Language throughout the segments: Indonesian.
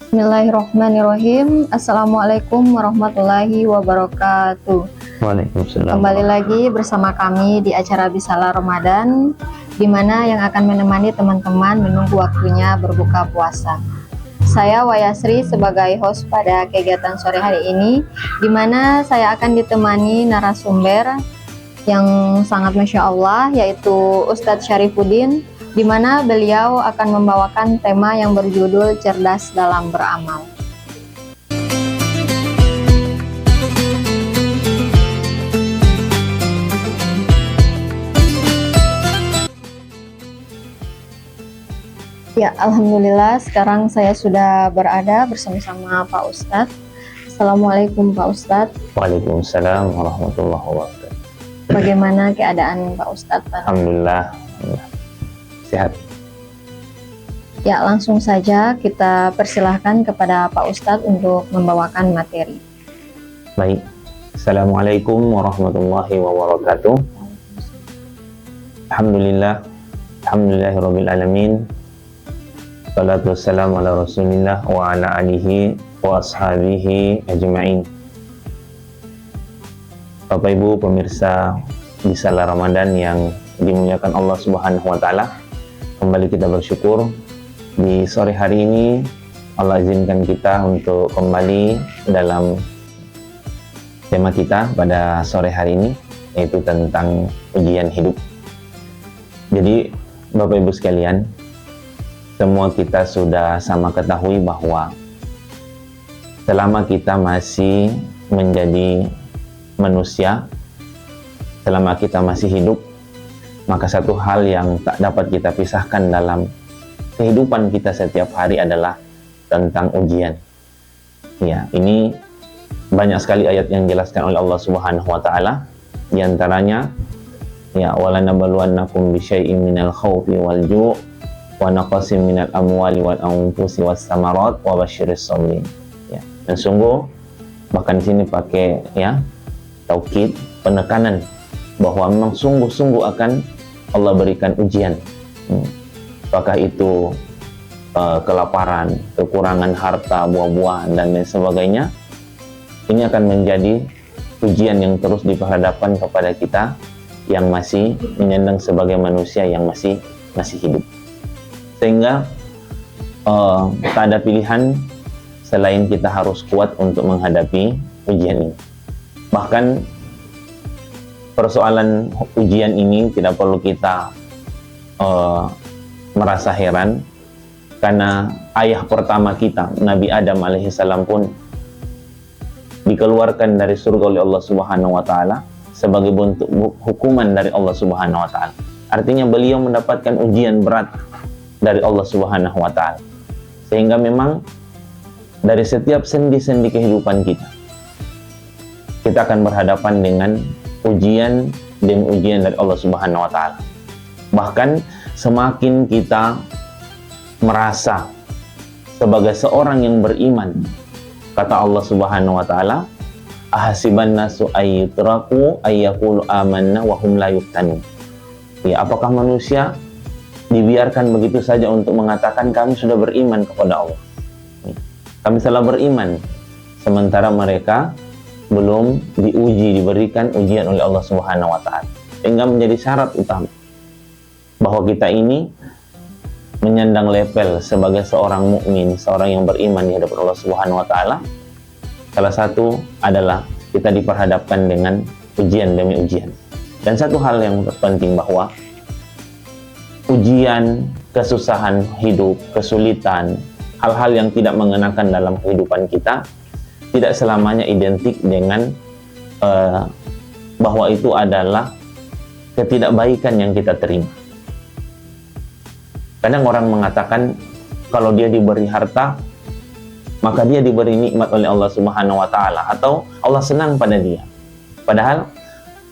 Bismillahirrahmanirrahim. Assalamualaikum warahmatullahi wabarakatuh. Waalaikumsalam. Kembali lagi bersama kami di acara Bisalah Ramadan, di mana yang akan menemani teman-teman menunggu waktunya berbuka puasa. Saya Wayasri sebagai host pada kegiatan sore hari ini, di mana saya akan ditemani narasumber yang sangat Masya Allah, yaitu Ustadz Syarifuddin, di mana beliau akan membawakan tema yang berjudul Cerdas dalam Beramal. Ya, Alhamdulillah sekarang saya sudah berada bersama-sama Pak Ustadz. Assalamualaikum Pak Ustadz. Waalaikumsalam warahmatullahi wabarakatuh. Bagaimana keadaan Pak Ustadz? Alhamdulillah, sehat. Ya, langsung saja kita persilahkan kepada Pak Ustadz untuk membawakan materi. Baik. Assalamualaikum warahmatullahi wabarakatuh. Alhamdulillah. Alhamdulillahirabbil alamin. Salatu wassalamu ala Rasulillah wa ala alihi wa ashabihi ajma'in. Bapak Ibu pemirsa Bisalah Ramadan yang dimuliakan Allah Subhanahu wa taala, kembali kita bersyukur di sore hari ini Allah izinkan kita untuk kembali dalam tema kita pada sore hari ini, yaitu tentang ujian hidup. Jadi Bapak Ibu sekalian, semua kita sudah sama ketahui bahwa selama kita masih menjadi manusia, selama kita masih hidup, maka satu hal yang tak dapat kita pisahkan dalam kehidupan kita setiap hari adalah tentang ujian. Ya, ini banyak sekali ayat yang dijelaskan oleh Allah Subhanahu wa taala. Di antaranya, ya, walanabluwannakum bisyai'in minal khaufi wal ju' wa naqasim minal amwali wal anfusi was samarat wa basyiris sabirin. Ya, dan sungguh bahkan di sini pakai ya taukid, penekanan bahwa memang sungguh-sungguh akan Allah berikan ujian. Apakah itu kelaparan, kekurangan harta, buah-buahan dan lain sebagainya. Ini akan menjadi ujian yang terus diperhadapkan kepada kita yang masih menyandang sebagai manusia yang masih hidup. Sehingga tak ada pilihan selain kita harus kuat untuk menghadapi ujian ini. Bahkan persoalan ujian ini tidak perlu kita merasa heran, karena ayah pertama kita, Nabi Adam alaihissalam pun dikeluarkan dari surga oleh Allah Subhanahu wa taala sebagai bentuk hukuman dari Allah Subhanahu wa taala. Artinya beliau mendapatkan ujian berat dari Allah Subhanahu wa taala. Sehingga memang dari setiap sendi-sendi kehidupan kita akan berhadapan dengan ujian demi ujian dari Allah Subhanahu wa taala. Bahkan semakin kita merasa sebagai seorang yang beriman, kata Allah Subhanahu wa taala, ahasiban nasu ayyutraku ayyaqulu amanna wa hum la yuftanun. Ya, apakah manusia dibiarkan begitu saja untuk mengatakan kami sudah beriman kepada Allah, kami telah beriman, sementara mereka belum diuji, diberikan ujian oleh Allah Subhanahu wa taala. Sehingga menjadi syarat utama bahwa kita ini menyandang level sebagai seorang mukmin, seorang yang beriman di hadapan Allah Subhanahu wa taala. Salah satu adalah kita diperhadapkan dengan ujian demi ujian. Dan satu hal yang terpenting bahwa ujian, kesusahan hidup, kesulitan, hal-hal yang tidak mengenakan dalam kehidupan kita tidak selamanya identik dengan bahwa itu adalah ketidakbaikan yang kita terima. Kadang orang mengatakan kalau dia diberi harta, maka dia diberi nikmat oleh Allah Subhanahu wa taala, atau Allah senang pada dia. Padahal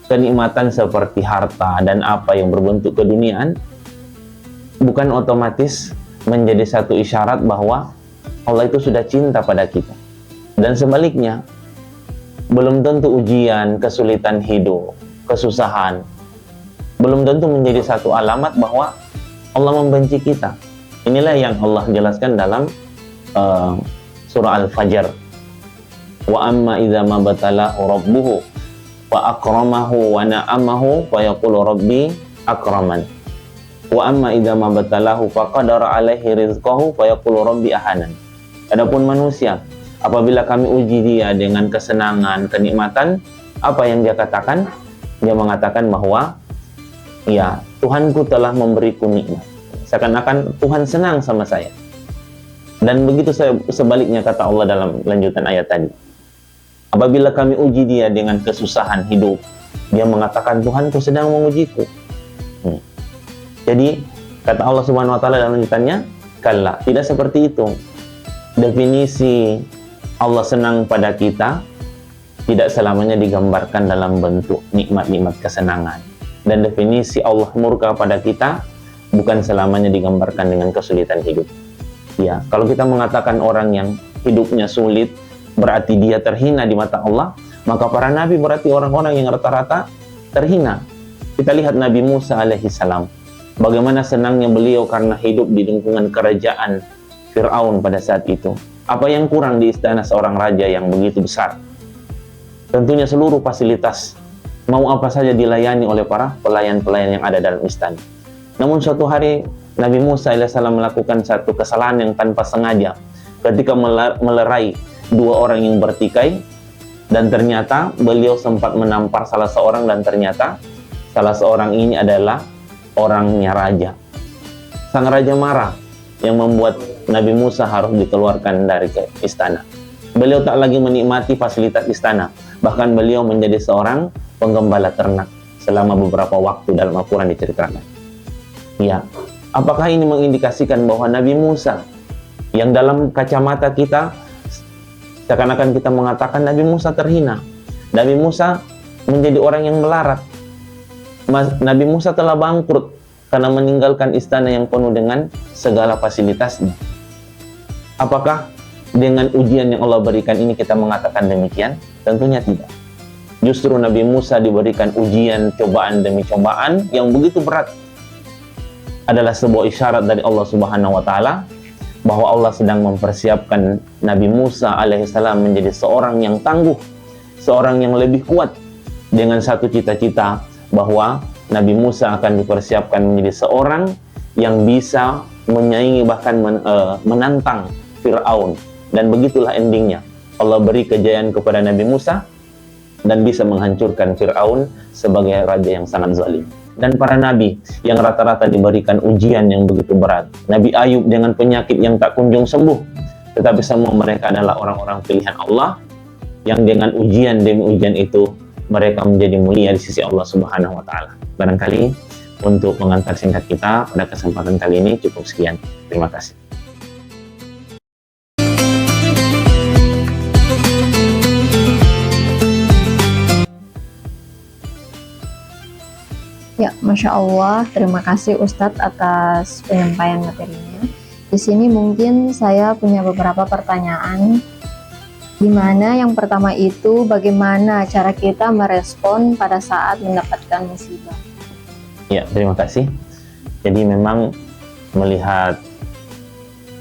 kenikmatan seperti harta dan apa yang berbentuk keduniaan bukan otomatis menjadi satu isyarat bahwa Allah itu sudah cinta pada kita. Dan sebaliknya, belum tentu ujian, kesulitan hidup, kesusahan, belum tentu menjadi satu alamat bahwa Allah membenci kita. Inilah yang Allah jelaskan dalam surah Al-Fajr. Wa amma idza ma batalahu rabbuhu wa akramahu wa na'amahu fa yaqulu rabbi akraman. Wa amma idza ma batalahu faqadara alaihi rizqahu fa yaqulu rabbi ahanan. Adapun manusia, apabila kami uji dia dengan kesenangan, kenikmatan, apa yang dia katakan? Dia mengatakan bahwa ya, Tuhanku telah memberiku nikmat. Seakan-akan Tuhan senang sama saya. Dan begitu sebaliknya kata Allah dalam lanjutan ayat tadi. Apabila kami uji dia dengan kesusahan hidup, dia mengatakan Tuhanku sedang mengujiku. Jadi kata Allah Subhanahu wa taala dalam lanjutannya, kalla, tidak seperti itu. Definisi Allah senang pada kita tidak selamanya digambarkan dalam bentuk nikmat-nikmat kesenangan. Dan definisi Allah murka pada kita bukan selamanya digambarkan dengan kesulitan hidup. Ya, kalau kita mengatakan orang yang hidupnya sulit, berarti dia terhina di mata Allah, maka para nabi berarti orang-orang yang rata-rata terhina. Kita lihat Nabi Musa alaihissalam, bagaimana senangnya beliau karena hidup di lingkungan kerajaan Fir'aun pada saat itu. Apa yang kurang di istana seorang raja yang begitu besar? Tentunya seluruh fasilitas, mau apa saja dilayani oleh para pelayan-pelayan yang ada dalam istana. Namun suatu hari Nabi Musa alaihissalam melakukan satu kesalahan yang tanpa sengaja ketika melerai dua orang yang bertikai, dan ternyata beliau sempat menampar salah seorang, dan ternyata salah seorang ini adalah orangnya raja. Sang raja marah, yang membuat Nabi Musa harus dikeluarkan dari istana. Beliau tak lagi menikmati fasilitas istana, bahkan beliau menjadi seorang penggembala ternak selama beberapa waktu dalam Al-Quran diceritakan. Ya, apakah ini mengindikasikan bahwa Nabi Musa yang dalam kacamata kita seakan-akan kita mengatakan Nabi Musa terhina, Nabi Musa menjadi orang yang melarat, Nabi Musa telah bangkrut karena meninggalkan istana yang penuh dengan segala fasilitasnya? Apakah dengan ujian yang Allah berikan ini kita mengatakan demikian? Tentunya tidak. Justru Nabi Musa diberikan ujian, cobaan demi cobaan yang begitu berat. Adalah sebuah isyarat dari Allah Subhanahu wa taala bahwa Allah sedang mempersiapkan Nabi Musa alaihissalam menjadi seorang yang tangguh, seorang yang lebih kuat, dengan satu cita-cita bahwa Nabi Musa akan dipersiapkan menjadi seorang yang bisa menyaingi bahkan menantang Fir'aun. Dan begitulah endingnya. Allah beri kejayaan kepada Nabi Musa dan bisa menghancurkan Fir'aun sebagai raja yang sangat zalim. Dan para nabi yang rata-rata diberikan ujian yang begitu berat. Nabi Ayub dengan penyakit yang tak kunjung sembuh, tetapi semua mereka adalah orang-orang pilihan Allah yang dengan ujian demi ujian itu mereka menjadi mulia di sisi Allah Subhanahu wa taala. Barangkali untuk pengantar singkat kita pada kesempatan kali ini cukup sekian. Terima kasih. Ya, Masya Allah, terima kasih Ustadz atas penyampaian materinya. Di sini mungkin saya punya beberapa pertanyaan. Dimana yang pertama itu, bagaimana cara kita merespon pada saat mendapatkan musibah? Ya, terima kasih. Jadi memang melihat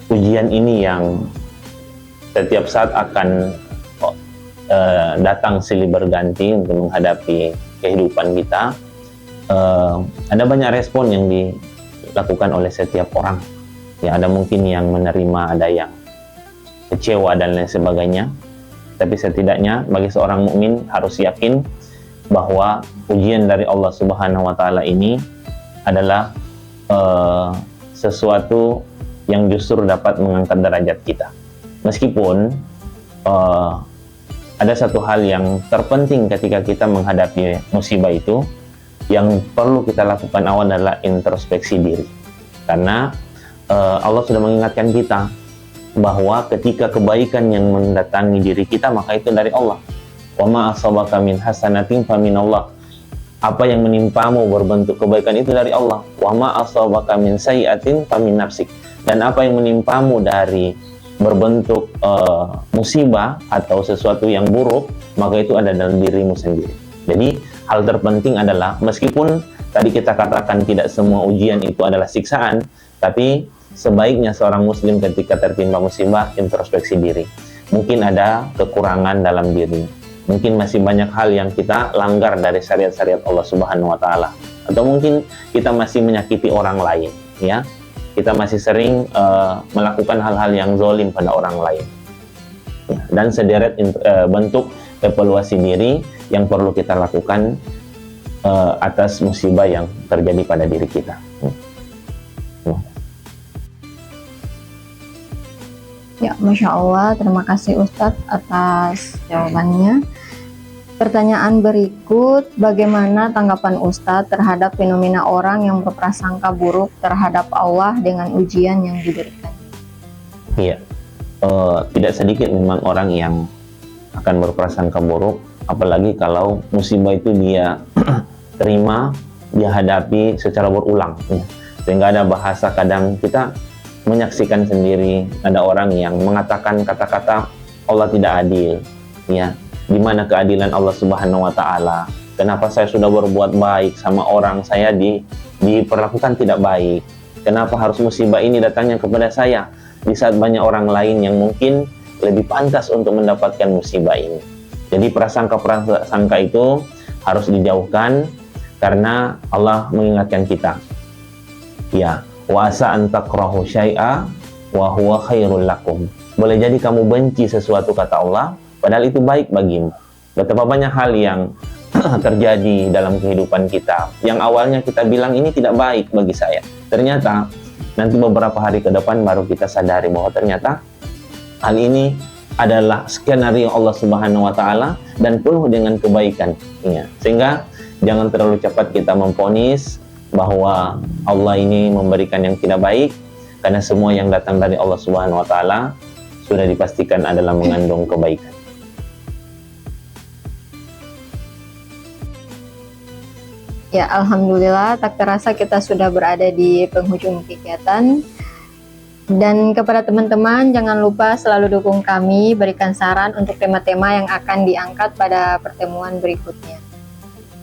ujian ini yang setiap saat akan datang silih berganti untuk menghadapi kehidupan kita, ada banyak respon yang dilakukan oleh setiap orang. Ya, ada mungkin yang menerima, ada yang kecewa dan lain sebagainya. Tapi setidaknya bagi seorang mukmin harus yakin bahwa ujian dari Allah Subhanahu wa taala ini adalah sesuatu yang justru dapat mengangkat derajat kita. Meskipun ada satu hal yang terpenting ketika kita menghadapi musibah itu, yang perlu kita lakukan awal adalah introspeksi diri. Karena Allah sudah mengingatkan kita bahwa ketika kebaikan yang mendatangi diri kita, maka itu dari Allah. Wa ma asabaka min hasanatin fa minallah. apa yang menimpamu berbentuk kebaikan itu dari Allah. Wa ma asabaka min sayyi'atin famin nafsik. Dan apa yang menimpamu dari berbentuk musibah atau sesuatu yang buruk, maka itu ada dalam dirimu sendiri. Jadi hal terpenting adalah, meskipun tadi kita katakan tidak semua ujian itu adalah siksaan, tapi sebaiknya seorang muslim ketika tertimpa musibah introspeksi diri. Mungkin ada kekurangan dalam diri, mungkin masih banyak hal yang kita langgar dari syariat-syariat Allah Subhanahu wa taala, atau mungkin kita masih menyakiti orang lain, ya. Kita masih sering melakukan hal-hal yang zalim pada orang lain. Ya, dan sederet bentuk evaluasi diri yang perlu kita lakukan atas musibah yang terjadi pada diri kita. Ya, Masya Allah, terima kasih Ustadz atas jawabannya. Pertanyaan berikut, bagaimana tanggapan Ustadz terhadap fenomena orang yang berprasangka buruk terhadap Allah dengan ujian yang diberikan? Iya, tidak sedikit memang orang yang akan berprasangka buruk, apalagi kalau musibah itu dia terima, dia hadapi secara berulang. Ya. Sehingga ada bahasa, kadang kita menyaksikan sendiri, ada orang yang mengatakan kata-kata Allah tidak adil, ya. Di mana keadilan Allah Subhanahu wa taala? Kenapa saya sudah berbuat baik sama orang, saya diperlakukan tidak baik? Kenapa harus musibah ini datangnya kepada saya di saat banyak orang lain yang mungkin lebih pantas untuk mendapatkan musibah ini? Jadi prasangka-prasangka itu harus dijauhkan, karena Allah mengingatkan kita. Ya, wa asa an takrahu syai'a wa huwa khairul lakum. Boleh jadi kamu benci sesuatu, kata Allah, padahal itu baik bagimu. Betapa banyak hal yang terjadi dalam kehidupan kita, yang awalnya kita bilang ini tidak baik bagi saya. Ternyata nanti beberapa hari ke depan baru kita sadari bahwa ternyata hal ini adalah skenario Allah Subhanahu wa taala dan penuh dengan kebaikan. Ya. Sehingga jangan terlalu cepat kita memvonis bahwa Allah ini memberikan yang tidak baik, karena semua yang datang dari Allah Subhanahu wa taala sudah dipastikan adalah mengandung kebaikan. Ya, Alhamdulillah, tak terasa kita sudah berada di penghujung kegiatan. Dan kepada teman-teman, jangan lupa selalu dukung kami, berikan saran untuk tema-tema yang akan diangkat pada pertemuan berikutnya.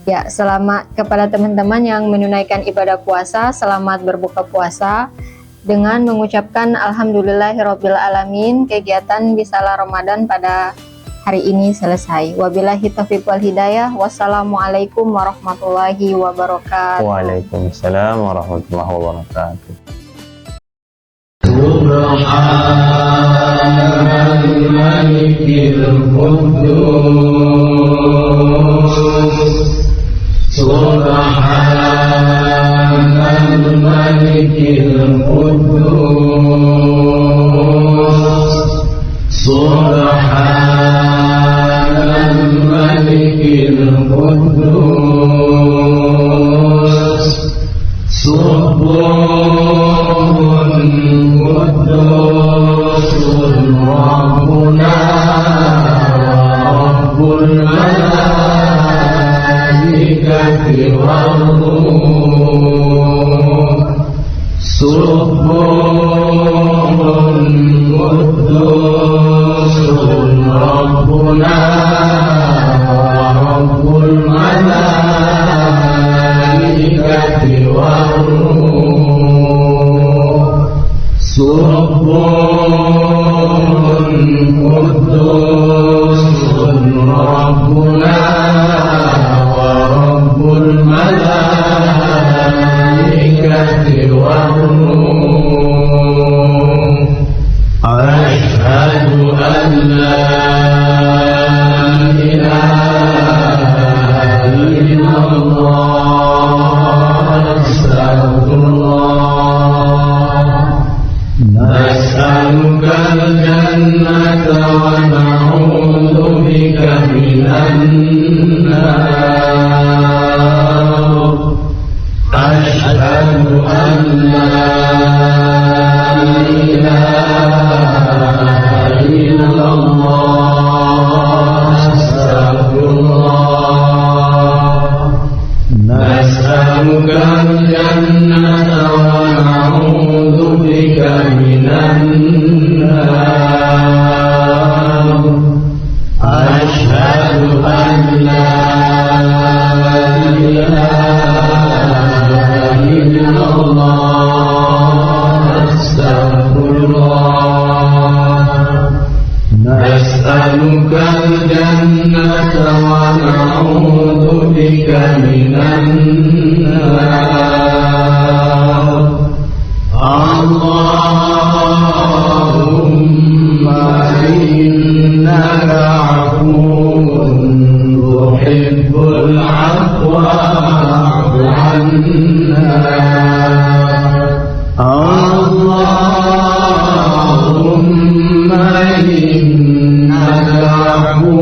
Ya, selamat kepada teman-teman yang menunaikan ibadah puasa, selamat berbuka puasa. Dengan mengucapkan Alhamdulillahirabbil alamin, kegiatan Bisalah Ramadan pada hari ini selesai. Wabillahi taufiq wal hidayah. Wassalamualaikum warahmatullahi wabarakatuh. Waalaikumsalam warahmatullahi wabarakatuh. Subhanal malikil quddus, Subhanal malikil quddus, Subhanal malikil quddus, Subuhun qudusun Rabbuna Rabbul malaikati wal ruh, Subuhun qudusun Rabbuna Rabbul malaikati wal ruh, Subuhun qudusun Rabbuna Rabbul malaikati wal ruh. Asyhadu an la ilaha illallah, astagfirullah. Nas'alukal jannata wa na'udzu bika minan nar. Asyhadu an la ilaha illallah, astagfirullah. الجنة ونعوذ بك من النار أشهد أن لا إله إلا الله أستغفر الله نسألك الجنة ونعوذ بك من النار اللهم إنك عفو تحب العفو فاعف عنا اللهم إنك عفو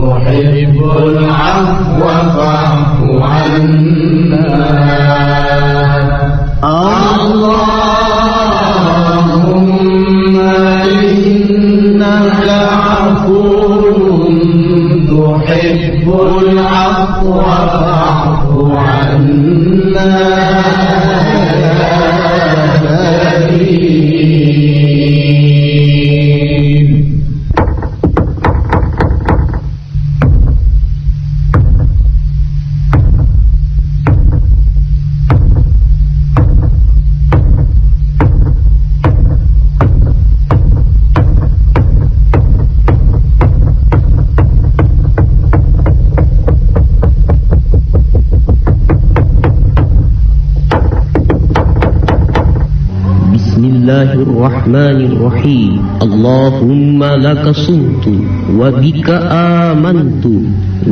تحب العفو فاعف عنا اللهم إنك عفو تحب العفو فاعف عنا يا كريم. بسم الله الرحمن الرحيم اللهم لك صمت وبك آمنت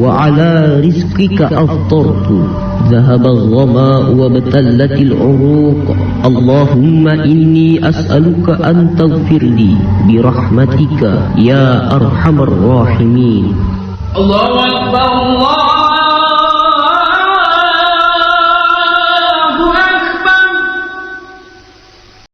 وعلى رزقك أفطرت ذهب الظماء وابتلت العروق اللهم إني أسألك أن تغفر لي برحمتك يا أرحم الراحمين. الله أكبر الله